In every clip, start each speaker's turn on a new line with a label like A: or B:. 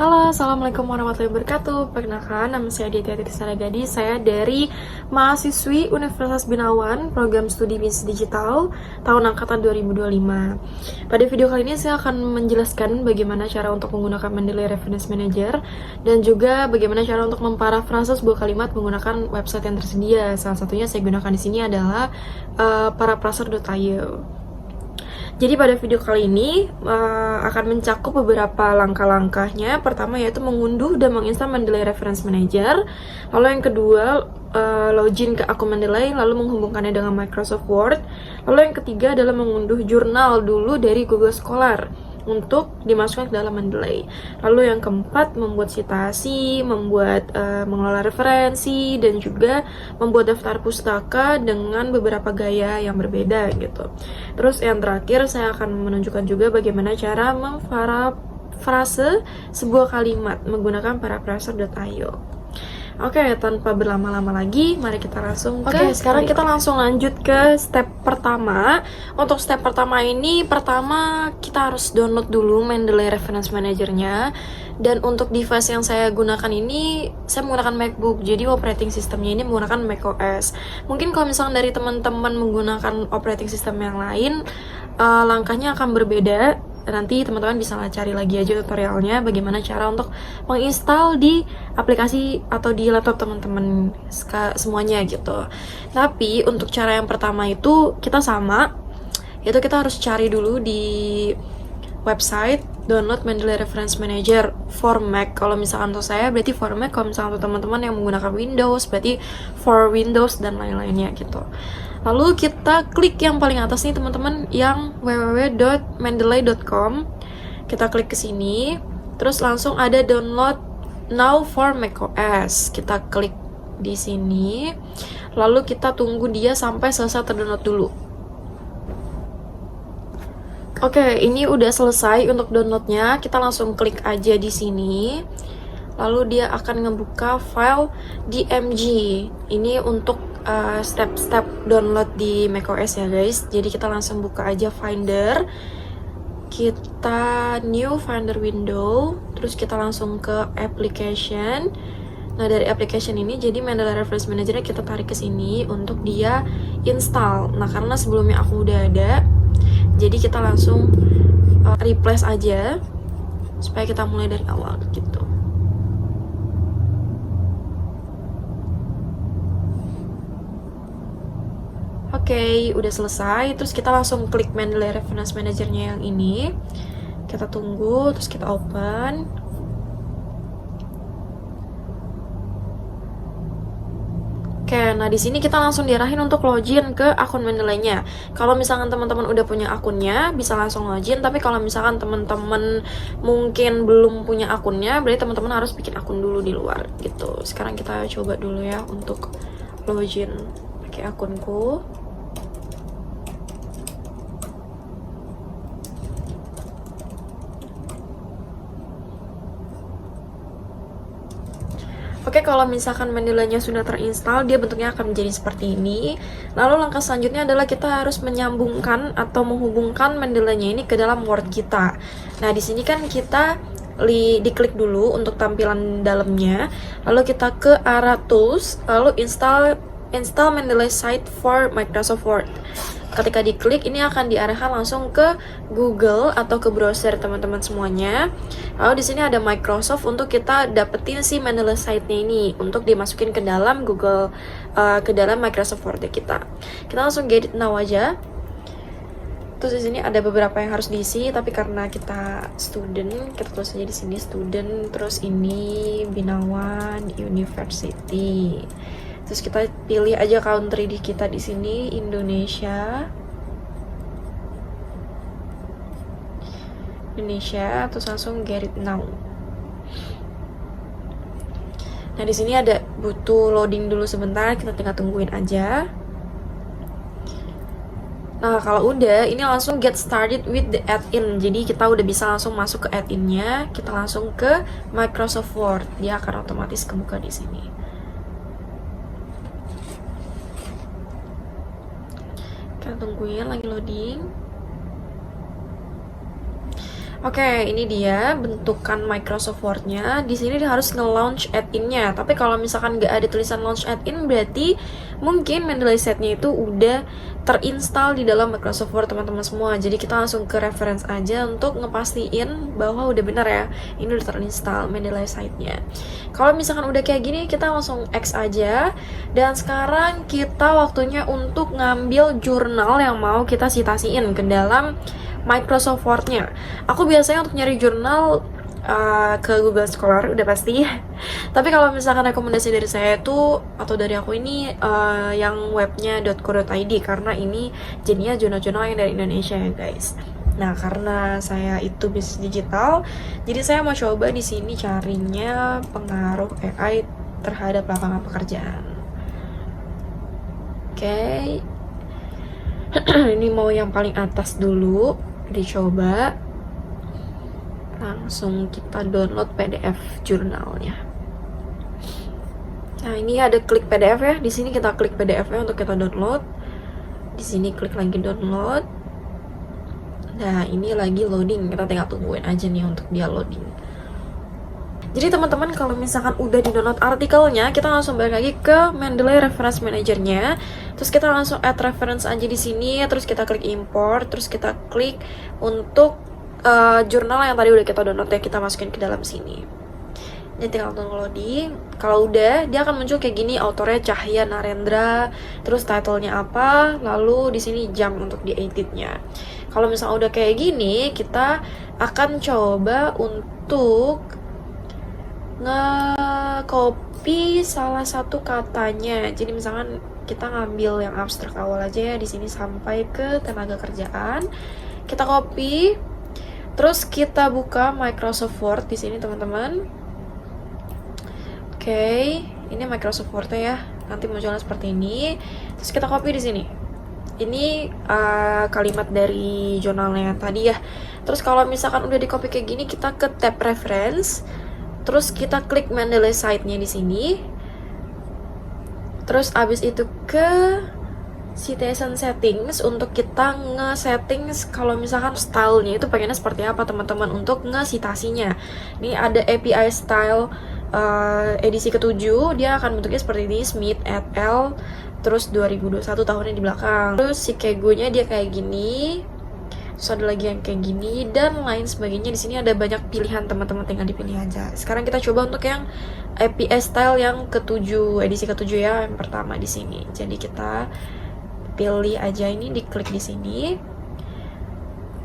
A: Halo, Assalamualaikum warahmatullahi wabarakatuh. Perkenalkan, nama saya Aditya Titisara Gadis. Saya dari mahasiswi Universitas Binawan, program studi bisnis digital, tahun angkatan 2025. Pada video kali ini saya akan menjelaskan bagaimana cara untuk menggunakan Mendeley Reference Manager dan juga bagaimana cara untuk memparafrase sebuah kalimat menggunakan website yang tersedia. Salah satunya saya gunakan di sini adalah paraphraser.io. Jadi pada video kali ini akan mencakup beberapa langkah-langkahnya. Pertama yaitu mengunduh dan menginstal Mendeley Reference Manager. Lalu yang kedua login ke akun Mendeley, lalu menghubungkannya dengan Microsoft Word. Lalu yang ketiga adalah mengunduh jurnal dulu dari Google Scholar untuk dimasukkan ke dalam Mendeley. Lalu yang keempat membuat citasi, mengelola referensi, dan juga membuat daftar pustaka dengan beberapa gaya yang berbeda gitu. Terus yang terakhir saya akan menunjukkan juga bagaimana cara memparafrase sebuah kalimat menggunakan paraphraser.io. Oke, tanpa berlama-lama lagi, mari kita langsung ke sekarang kita langsung lanjut ke step pertama. Untuk step pertama ini, pertama kita harus download dulu Mendeley Reference Manager-nya. Dan untuk device yang saya gunakan ini, saya menggunakan MacBook, jadi operating systemnya ini menggunakan macOS. Mungkin kalau misalnya dari teman-teman menggunakan operating system yang lain, langkahnya akan berbeda. Nanti teman-teman bisa cari lagi aja tutorialnya bagaimana cara untuk menginstal di aplikasi atau di laptop teman-teman semuanya gitu. Tapi untuk cara yang pertama itu kita sama, yaitu kita harus cari dulu di website download Mendeley Reference Manager for Mac. Kalau misalkan untuk saya berarti for Mac, kalau misalkan untuk teman-teman yang menggunakan Windows berarti for Windows dan lain-lainnya gitu. Lalu kita klik yang paling atas nih teman-teman, yang www.mendeley.com. Kita klik ke sini, terus langsung ada download now for macOS. Kita klik di sini, lalu kita tunggu dia sampai selesai terdownload dulu. Oke, ini udah selesai untuk downloadnya. Kita langsung klik aja di sini. Lalu dia akan ngebuka file DMG. Ini untuk step-step download di macOS ya guys. Jadi kita langsung buka aja Finder. Kita new Finder window. Terus kita langsung ke application. Nah dari application ini jadi Mendeley Reference Manager-nya kita tarik ke sini untuk dia install. Nah karena sebelumnya aku udah ada, jadi kita langsung replace aja supaya kita mulai dari awal gitu. Oke, udah selesai. Terus kita langsung klik Mendeley Reference Manager-nya yang ini. Kita tunggu, terus kita open. Oke, nah di sini kita langsung diarahin untuk login ke akun Mendeley-nya. Kalau misalkan teman-teman udah punya akunnya, bisa langsung login. Tapi kalau misalkan teman-teman mungkin belum punya akunnya, berarti teman-teman harus bikin akun dulu di luar gitu. Sekarang kita coba dulu ya untuk login pakai akunku. Oke, kalau misalkan Mendeley-nya sudah terinstall, dia bentuknya akan menjadi seperti ini. Lalu langkah selanjutnya adalah kita harus menyambungkan atau menghubungkan Mendeley-nya ini ke dalam Word kita. Nah, di sini kan kita diklik dulu untuk tampilan dalamnya. Lalu kita ke arah Tools, lalu install Mendeley Site for Microsoft Word. Ketika diklik, ini akan diarahkan langsung ke Google atau ke browser teman-teman semuanya. Lalu di sini ada Microsoft untuk kita dapetin si Mendeley site-nya ini untuk dimasukin ke dalam Google, ke dalam Microsoft Word kita. Kita langsung get it now aja. Terus di sini ada beberapa yang harus diisi, tapi karena kita student, kita tulis aja di sini student. Terus ini Binawan University. Terus kita pilih aja country di kita di sini Indonesia, terus langsung get it now. Nah di sini ada butuh loading dulu sebentar, kita tinggal tungguin aja. Nah kalau udah, ini langsung get started with the add-in. Jadi kita udah bisa langsung masuk ke add-innya. Kita langsung ke Microsoft Word, dia akan otomatis kebuka di sini. Kita tungguin lagi loading. Oke, ini dia bentukan Microsoft Word-nya. Di sini dia harus nge-launch add-in-nya. Tapi kalau misalkan nggak ada tulisan launch add-in, berarti mungkin Mendeley set-nya itu udah terinstall di dalam Microsoft Word teman-teman semua. Jadi kita langsung ke reference aja untuk ngepastiin bahwa udah bener ya, ini udah terinstall Mendeley site-nya. Kalau misalkan udah kayak gini, kita langsung X aja. Dan sekarang kita waktunya untuk ngambil jurnal yang mau kita citasiin ke dalam Microsoft Word-nya. Aku biasanya untuk nyari jurnal ke Google Scholar udah pasti. Tapi kalau misalkan rekomendasi dari saya itu atau dari aku ini yang webnya .co.id, karena ini jadinya jurnal-jurnal yang dari Indonesia ya guys. Nah, karena saya itu bisnis digital, jadi saya mau coba di sini carinya pengaruh AI terhadap lapangan pekerjaan. Oke. Ini mau yang paling atas dulu, dicoba. Langsung kita download PDF jurnalnya. Nah, ini ada klik PDF ya. Di sini kita klik PDF-nya untuk kita download. Di sini klik lagi download. Nah, ini lagi loading. Kita tinggal tungguin aja nih untuk dia loading. Jadi teman-teman, kalau misalkan udah di-download artikelnya, kita langsung balik lagi ke Mendeley Reference Manager-nya. Terus kita langsung add reference aja di sini, terus kita klik import, terus kita klik untuk jurnal yang tadi udah kita download ya, kita masukin ke dalam sini. Ini tinggal tunggu loading. Kalau udah, dia akan muncul kayak gini, autornya Cahya Narendra, terus title-nya apa, lalu di sini jam untuk di-edit-nya. Kalau misalnya udah kayak gini, kita akan coba untuk nge-copy salah satu katanya. Jadi misalkan kita ngambil yang abstrak awal aja ya, di sini sampai ke tenaga kerjaan. Kita copy, terus kita buka Microsoft Word di sini teman-teman. Oke, ini Microsoft Word-nya ya. Nanti munculnya seperti ini. Terus kita copy di sini. Ini kalimat dari jurnalnya tadi ya. Terus kalau misalkan udah di-copy kayak gini, kita ke tab reference. Terus kita klik Mendeley site-nya di sini. Terus abis itu ke citation settings untuk kita nge-settings kalau misalkan stylenya itu pengennya seperti apa teman-teman untuk nge-citasinya. Ini ada API style edisi ke-7, dia akan bentuknya seperti ini, Smith et al. Terus 2021 tahunnya di belakang. Terus si Kego-nya dia kayak gini. Terus ada lagi yang kayak gini dan lain sebagainya. Di sini ada banyak pilihan teman-teman, tinggal dipilih aja. Sekarang kita coba untuk yang API style yang ke-7, edisi ke-7 ya, yang pertama di sini. Jadi kita pilih aja ini, diklik di sini.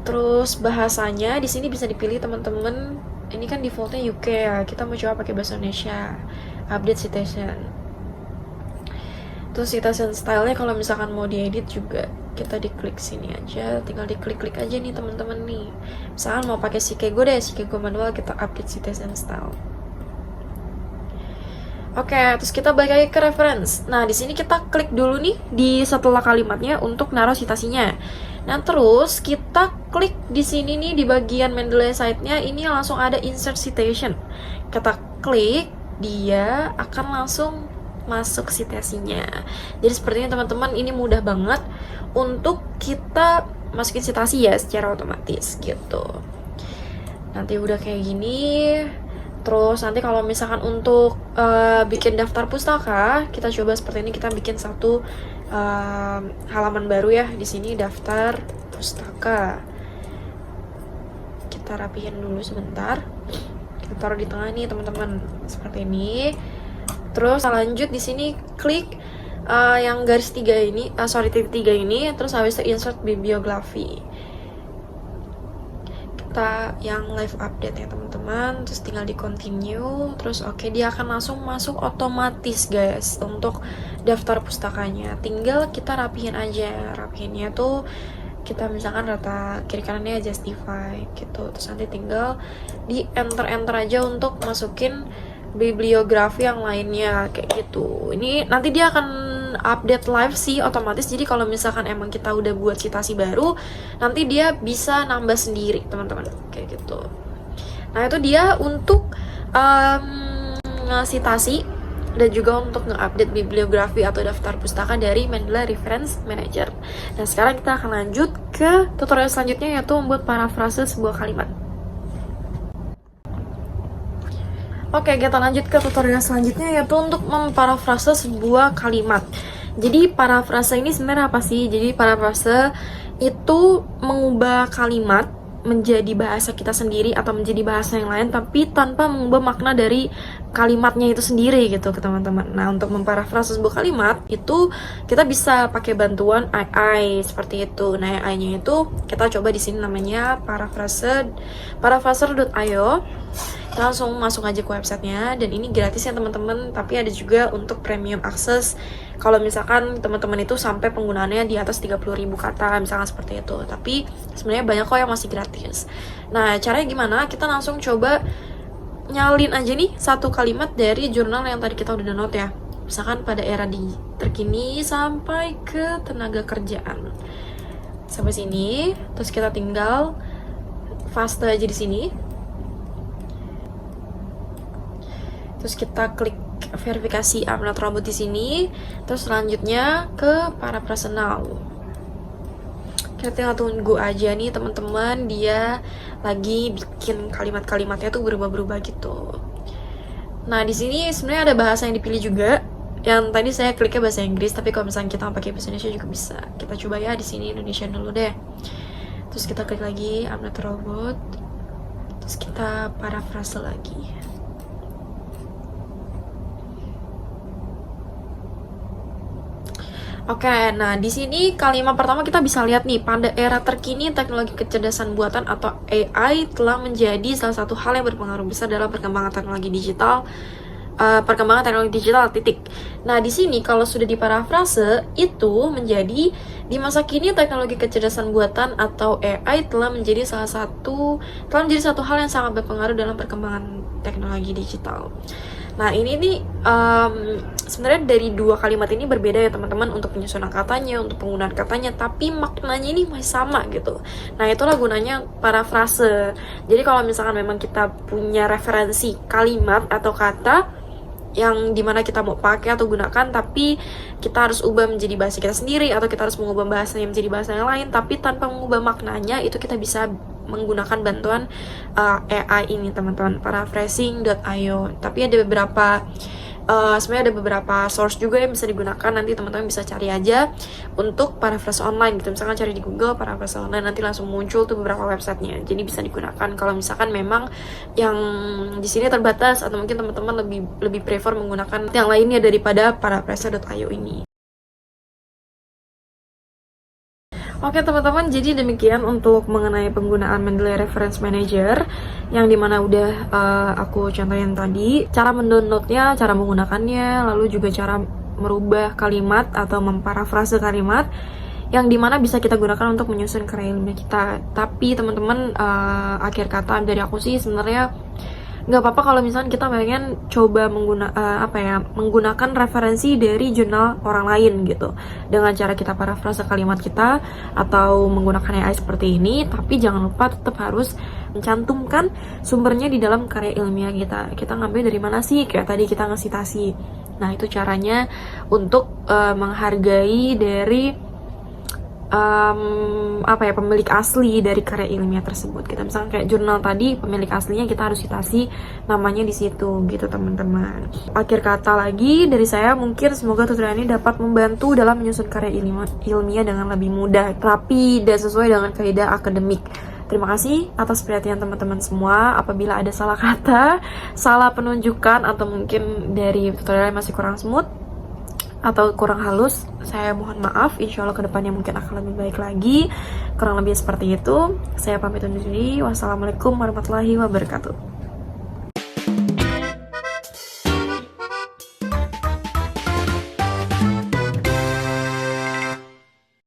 A: Terus bahasanya di sini bisa dipilih teman-teman. Ini kan defaultnya UK ya. Kita mau coba pakai bahasa Indonesia. Update citation. Terus citation style-nya kalau misalkan mau diedit juga kita diklik sini aja, tinggal diklik-klik aja nih teman-teman nih. Misalkan mau pakai Sikego deh, Sikego manual, kita update citation style. Oke, terus kita balik lagi ke reference. Nah, di sini kita klik dulu nih di setelah kalimatnya untuk naruh citasinya. Nah, terus kita klik di sini nih di bagian Mendeley site-nya, ini langsung ada insert citation. Kita klik, dia akan langsung masuk citasinya. Jadi sepertinya teman-teman ini mudah banget untuk kita masukin citasi ya secara otomatis gitu. Nanti udah kayak gini. Terus nanti kalau misalkan untuk bikin daftar pustaka, kita coba seperti ini, kita bikin satu halaman baru ya. Di sini daftar pustaka. Kita rapihin dulu sebentar. Kita taruh di tengah nih teman-teman, seperti ini. Terus lanjut di sini klik yang garis 3 ini, titik 3 ini, terus habis itu insert bibliografi. Kita yang live update ya teman-teman, terus tinggal di continue, terus oke, dia akan langsung masuk otomatis guys untuk daftar pustakanya. Tinggal kita rapihin aja, rapihinnya tuh kita misalkan rata kiri kanannya justify gitu, terus nanti tinggal di enter aja untuk masukin bibliografi yang lainnya kayak gitu. Ini nanti dia akan update live sih otomatis. Jadi kalau misalkan emang kita udah buat citasi baru, nanti dia bisa nambah sendiri teman-teman kayak gitu. Nah, itu dia untuk citasi dan juga untuk nge-update bibliografi atau daftar pustaka dari Mendeley Reference Manager. Nah, sekarang kita akan lanjut ke tutorial selanjutnya, yaitu membuat parafrase sebuah kalimat. Oke, kita lanjut ke tutorial selanjutnya, yaitu untuk memparafrase sebuah kalimat. Jadi parafrase ini sebenarnya apa sih? Jadi parafrase itu mengubah kalimat menjadi bahasa kita sendiri atau menjadi bahasa yang lain, tapi tanpa mengubah makna dari kalimatnya itu sendiri gitu ke teman-teman. Nah, untuk memparafrase sebuah kalimat itu kita bisa pakai bantuan AI seperti itu. Nah, AI-nya itu kita coba di sini namanya paraphraser.io. Kita langsung masuk aja ke websitenya, dan ini gratis ya teman-teman, tapi ada juga untuk premium access kalau misalkan teman-teman itu sampai penggunaannya di atas 30.000 kata misalkan seperti itu. Tapi sebenarnya banyak kok yang masih gratis. Nah, caranya gimana? Kita langsung coba nyalin aja nih satu kalimat dari jurnal yang tadi kita udah download ya, misalkan pada era terkini sampai ke tenaga kerjaan sampai sini. Terus kita tinggal paste aja di sini. Terus kita klik verifikasi I'm not robot di sini. Terus selanjutnya ke paraphrase now. Kita tinggal tunggu aja nih teman-teman, dia lagi bikin kalimat-kalimatnya tuh berubah-berubah gitu. Nah, di sini sebenarnya ada bahasa yang dipilih juga. Yang tadi saya kliknya bahasa Inggris, tapi kalau misalnya kita pakai bahasa Indonesia juga bisa. Kita coba ya di sini Indonesia dulu deh. Terus kita klik lagi I'm not robot. Terus kita paraphrase lagi. Oke, nah di sini kalimat pertama kita bisa lihat nih, pada era terkini teknologi kecerdasan buatan atau AI telah menjadi salah satu hal yang berpengaruh besar dalam perkembangan teknologi digital. Titik. Nah, di sini kalau sudah diparafrase itu menjadi di masa kini teknologi kecerdasan buatan atau AI telah menjadi satu hal yang sangat berpengaruh dalam perkembangan teknologi digital. Nah, ini nih sebenarnya dari dua kalimat ini berbeda ya teman-teman, untuk penyusunan katanya, untuk penggunaan katanya, tapi maknanya ini masih sama gitu. Nah, itulah gunanya parafrase. Jadi kalau misalkan memang kita punya referensi kalimat atau kata yang dimana kita mau pakai atau gunakan, tapi kita harus ubah menjadi bahasa kita sendiri, atau kita harus mengubah bahasanya menjadi bahasa yang lain, tapi tanpa mengubah maknanya, itu kita bisa menggunakan bantuan AI ini teman-teman, paraphrasing.io. Tapi ada beberapa sebenarnya ada beberapa source juga yang bisa digunakan, nanti teman-teman bisa cari aja untuk paraphrase online gitu. Misalkan cari di Google paraphrase online, nanti langsung muncul tuh beberapa websitenya, jadi bisa digunakan kalau misalkan memang yang di sini terbatas, atau mungkin teman-teman lebih prefer menggunakan yang lainnya daripada paraphrase.io ini. Oke teman-teman, jadi demikian untuk mengenai penggunaan Mendeley Reference Manager, yang dimana udah aku contohin tadi, cara mendownloadnya, cara menggunakannya, lalu juga cara merubah kalimat atau memparafrase kalimat, yang dimana bisa kita gunakan untuk menyusun karya ilmiah kita. Tapi teman-teman, akhir kata dari aku sih sebenarnya nggak apa-apa kalau misalnya kita pengen coba menggunakan referensi dari jurnal orang lain gitu, dengan cara kita parafrase kalimat kita atau menggunakan AI seperti ini. Tapi jangan lupa tetap harus mencantumkan sumbernya di dalam karya ilmiah kita. Kita ngambil dari mana sih? Kayak tadi kita nge-citasi. Nah, itu caranya untuk menghargai dari pemilik asli dari karya ilmiah tersebut. Kita misalnya kayak jurnal tadi, pemilik aslinya kita harus citasi namanya di situ gitu teman-teman. Akhir kata lagi dari saya, mungkin semoga tutorial ini dapat membantu dalam menyusun karya ilmiah dengan lebih mudah, rapi, dan sesuai dengan kaidah akademik. Terima kasih atas perhatian teman-teman semua. Apabila ada salah kata, salah penunjukan, atau mungkin dari tutorial masih kurang smooth atau kurang halus, saya mohon maaf. Insya Allah kedepannya mungkin akan lebih baik lagi. Kurang lebih seperti itu. Saya pamit undur diri. Wassalamualaikum warahmatullahi wabarakatuh.